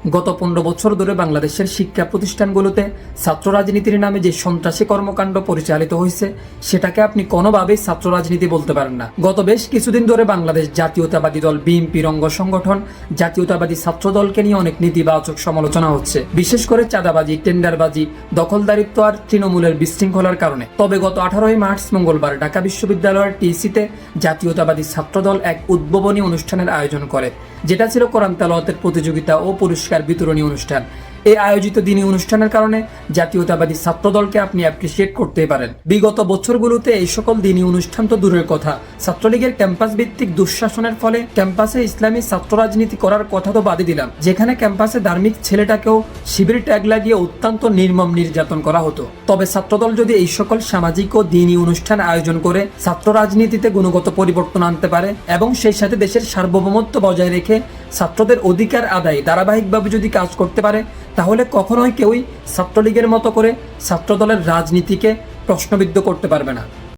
গত 15 বছর ধরে বাংলাদেশের শিক্ষা প্রতিষ্ঠানগুলোতে ছাত্র রাজনীতির নামে যে সন্ত্রাসী কর্মকাণ্ড পরিচালিত হয়েছে সেটাকে আপনি কোনোভাবেই ছাত্র রাজনীতি বলতে পারেন না। গত বেশ কিছুদিন ধরে বাংলাদেশ জাতীয়তাবাদী দল বিএনপির অঙ্গ সংগঠন জাতীয়তাবাদী ছাত্র দলকে নিয়ে অনেক নেতিবাচক সমালোচনা হচ্ছে, বিশেষ করে চাঁদাবাজি, টেন্ডারবাজি, দখলদারিত্ব আর তৃণমূলের বিশৃঙ্খলার কারণে। তবে গত 18 মার্চ মঙ্গলবার ঢাকা বিশ্ববিদ্যালয়ের টিসিতে জাতীয়তাবাদী ছাত্র দল এক উদ্বোধনী অনুষ্ঠানের আয়োজন করে, যেটা ছিল কোরআন তেলাওয়াতের প্রতিযোগিতা ও পুরস্কার বিতরণী অনুষ্ঠান। এই আয়োজিত দিনী অনুষ্ঠানের কারণে জাতীয়তাবাদী ছাত্র দলকে আপনি অ্যাপ্রিসিয়েট করতে পারেন। বিগত বছরগুলোতে এই সকল দিনী অনুষ্ঠান তো দূরের কথা, ছাত্রলীগের ক্যাম্পাস ভিত্তিক দুঃশাসনের ফলে ক্যাম্পাসে ইসলামী ছাত্র রাজনীতি করার কথা তো বাদই দিলাম, যেখানে ক্যাম্পাসে ধার্মিক ছেলেটাকেও শিবির ট্যাগ লাগিয়ে অত্যন্ত নির্মম নির্যাতন করা হতো। তবে ছাত্রদল যদি এই সকল সামাজিক ও দিনী অনুষ্ঠান আয়োজন করে ছাত্র রাজনীতিতে গুণগত পরিবর্তন আনতে পারে এবং সেই সাথে দেশের সার্বভৌমত্ব বজায় রেখে ছাত্রদের অধিকার আদায় ধারাবাহিকভাবে যদি কাজ করতে পারে, তাহলে কখনোই কেউই ছাত্রলীগের মতো করে ছাত্রদলের রাজনীতিকে প্রশ্নবিদ্ধ করতে পারবে না।